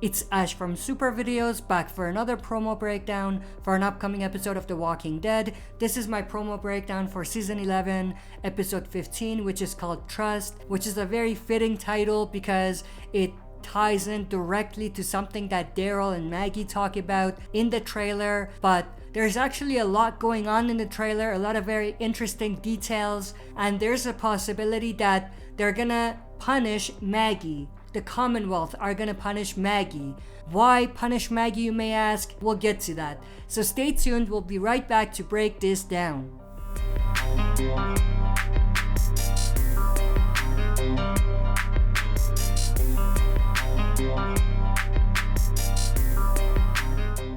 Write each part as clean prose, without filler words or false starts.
It's Ash from Super Videos, back for another promo breakdown for an upcoming episode of The Walking Dead. This is my promo breakdown for Season 11, Episode 15, which is called Trust, which is a very fitting title because it ties in directly to something that Daryl and Maggie talk about in the trailer, but there's actually a lot going on in the trailer, a lot of very interesting details, and there's a possibility that they're gonna punish Maggie. The Commonwealth are gonna punish Maggie. Why punish Maggie, you may ask? We'll get to that. So stay tuned, we'll be right back to break this down.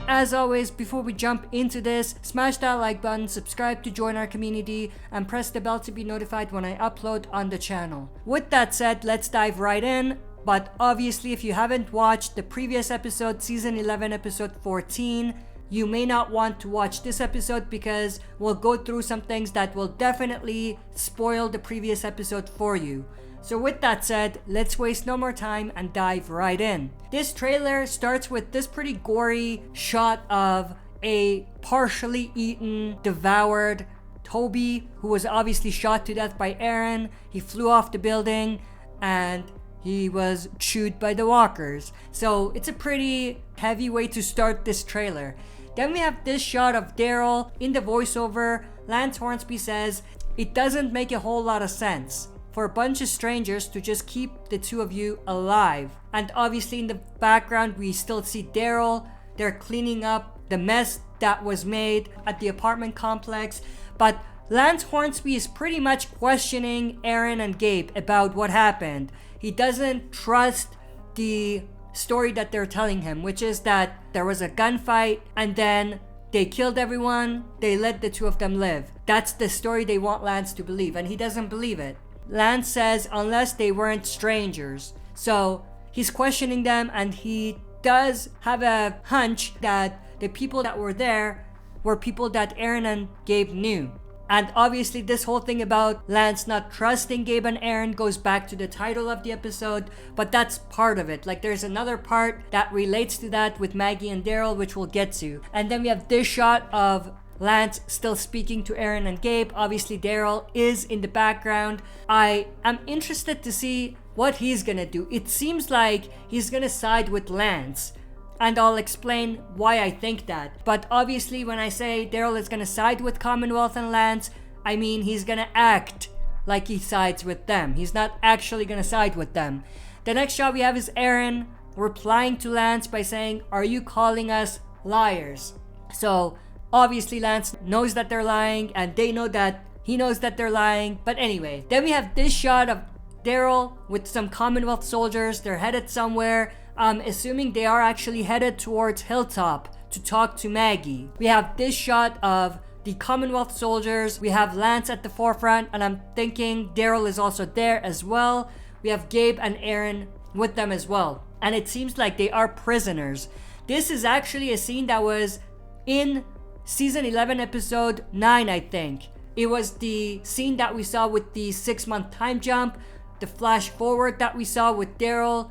As always, before we jump into this, smash that like button, subscribe to join our community, and press the bell to be notified when I upload on the channel. With that said, let's dive right in. But obviously, if you haven't watched the previous episode, Season 11, Episode 14, you may not want to watch this episode because we'll go through some things that will definitely spoil the previous episode for you. So with that said, let's waste no more time and dive right in. This trailer starts with this pretty gory shot of a partially eaten, devoured Toby, who was obviously shot to death by Aaron. He flew off the building and he was chewed by the walkers. So it's a pretty heavy way to start this trailer. Then we have this shot of Daryl. In the voiceover, Lance Hornsby says, "It doesn't make a whole lot of sense for a bunch of strangers to just keep the two of you alive." And obviously in the background we still see Daryl. They're cleaning up the mess that was made at the apartment complex. But Lance Hornsby is pretty much questioning Aaron and Gabe about what happened. He doesn't trust the story that they're telling him, which is that there was a gunfight and then they killed everyone, they let the two of them live. That's the story they want Lance to believe, and he doesn't believe it. Lance says unless they weren't strangers. So he's questioning them, and he does have a hunch that the people that were there were people that Aaron and Gabe knew. And obviously this whole thing about Lance not trusting Gabe and Aaron goes back to the title of the episode, but that's part of it. Like there's another part that relates to that with Maggie and Daryl, which we'll get to. And then we have this shot of Lance still speaking to Aaron and Gabe. Obviously Daryl is in the background. I am interested to see what he's gonna do. It seems like he's gonna side with Lance, and I'll explain why I think that. But obviously when I say Daryl is gonna side with Commonwealth and Lance, I mean he's gonna act like he sides with them. He's not actually gonna side with them. The next shot we have is Aaron replying to Lance by saying, "Are you calling us liars?" So obviously Lance knows that they're lying, and they know that he knows that they're lying. But anyway, then we have this shot of Daryl with some Commonwealth soldiers. They're headed somewhere. I'm assuming they are actually headed towards Hilltop to talk to Maggie. We have this shot of the Commonwealth soldiers. We have Lance at the forefront, and I'm thinking Daryl is also there as well. We have Gabe and Aaron with them as well. And it seems like they are prisoners. This is actually a scene that was in Season 11, Episode 9, I think. It was the scene that we saw with the 6-month time jump, the flash forward that we saw with Daryl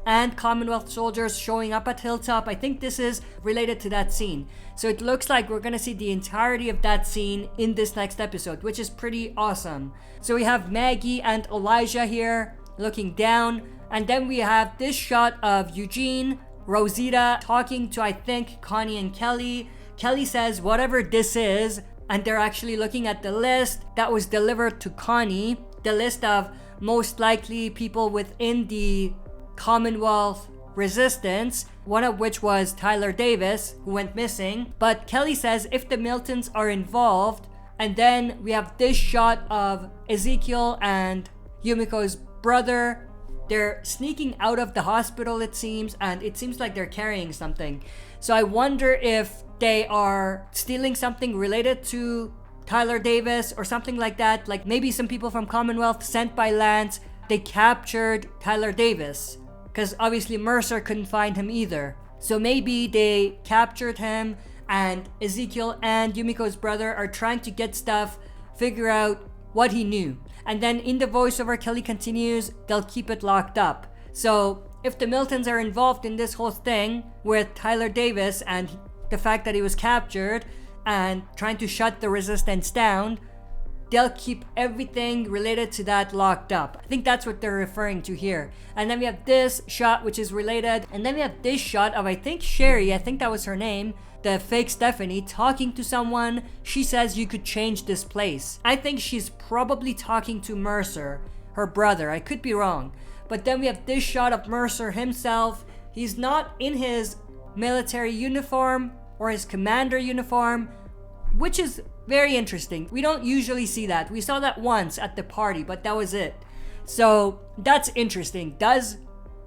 and Commonwealth soldiers showing up at Hilltop. I think this is related to that scene. So it looks like we're gonna see the entirety of that scene in this next episode, which is pretty awesome. So we have Maggie and Elijah here looking down, and then we have this shot of Eugene, Rosita talking to, I think, Connie and Kelly. Kelly says whatever this is, and they're actually looking at the list that was delivered to Connie, the list of most likely people within the Commonwealth resistance, one of which was Tyler Davis, who went missing. But Kelly says if the Miltons are involved, and then we have this shot of Ezekiel and Yumiko's brother. They're sneaking out of the hospital, it seems, and it seems like they're carrying something. So I wonder if they are stealing something related to Tyler Davis or something like that. Like maybe some people from Commonwealth sent by Lance, they captured Tyler Davis, because obviously Mercer couldn't find him either. So maybe they captured him, and Ezekiel and Yumiko's brother are trying to get stuff, figure out what he knew. And then in the voiceover, Kelly continues, they'll keep it locked up. So if the Miltons are involved in this whole thing with Tyler Davis and the fact that he was captured and trying to shut the resistance down, they'll keep everything related to that locked up. I think that's what they're referring to here. And then we have this shot which is related. And then we have this shot of, I think, Sherry, I think that was her name, the fake Stephanie, talking to someone. She says you could change this place. I think she's probably talking to Mercer, her brother. I could be wrong. But then we have this shot of Mercer himself. He's not in his military uniform or his commander uniform, which is very interesting. We don't usually see that. We saw that once at the party, but that was it. So that's interesting. Does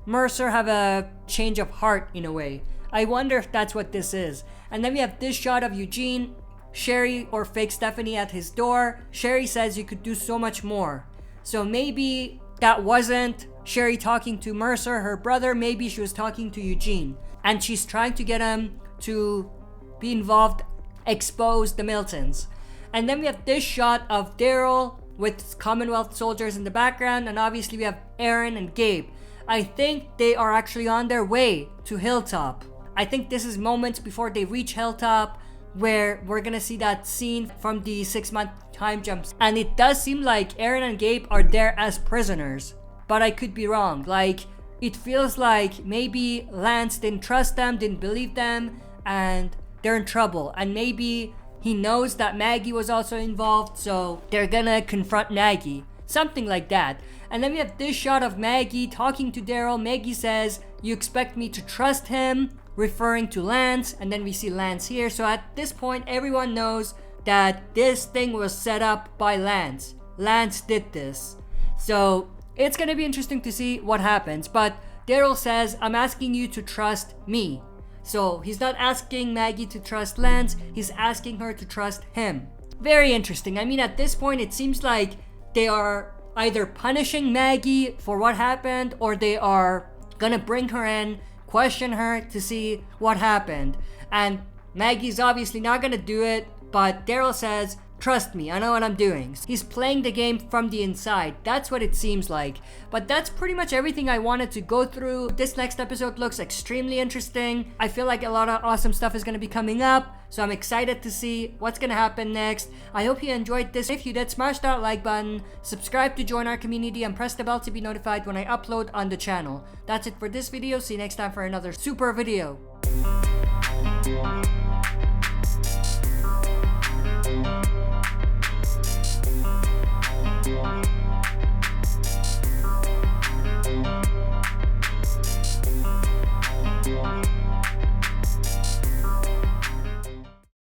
Mercer have a change of heart in a way? I wonder if that's what this is. And then we have this shot of Eugene, Sherry or fake Stephanie at his door. Sherry says you could do so much more. So maybe that wasn't Sherry talking to Mercer, her brother. Maybe she was talking to Eugene. And she's trying to get him to be involved, expose the Miltons. And then we have this shot of Daryl with Commonwealth soldiers in the background, and obviously we have Aaron and Gabe. I think they are actually on their way to Hilltop. I think this is moments before they reach Hilltop where we're gonna see that scene from the 6-month time jumps. And it does seem like Aaron and Gabe are there as prisoners, but I could be wrong. Like, it feels like maybe Lance didn't trust them, didn't believe them, and they're in trouble. And maybe he knows that Maggie was also involved, so they're gonna confront Maggie. Something like that. And then we have this shot of Maggie talking to Daryl. Maggie says, "You expect me to trust him?" referring to Lance. And then we see Lance here. So at this point, everyone knows that this thing was set up by Lance. Lance did this. So it's gonna be interesting to see what happens. But Daryl says, "I'm asking you to trust me." So he's not asking Maggie to trust Lance, he's asking her to trust him. Very interesting. I mean, at this point, it seems like they are either punishing Maggie for what happened, or they are gonna bring her in, question her to see what happened. And Maggie's obviously not gonna do it, but Daryl says, "Trust me, I know what I'm doing." He's playing the game from the inside. That's what it seems like. But that's pretty much everything I wanted to go through. This next episode looks extremely interesting. I feel like a lot of awesome stuff is going to be coming up, so I'm excited to see what's going to happen next. I hope you enjoyed this. If you did, smash that like button, subscribe to join our community, and press the bell to be notified when I upload on the channel. That's it for this video. See you next time for another super video.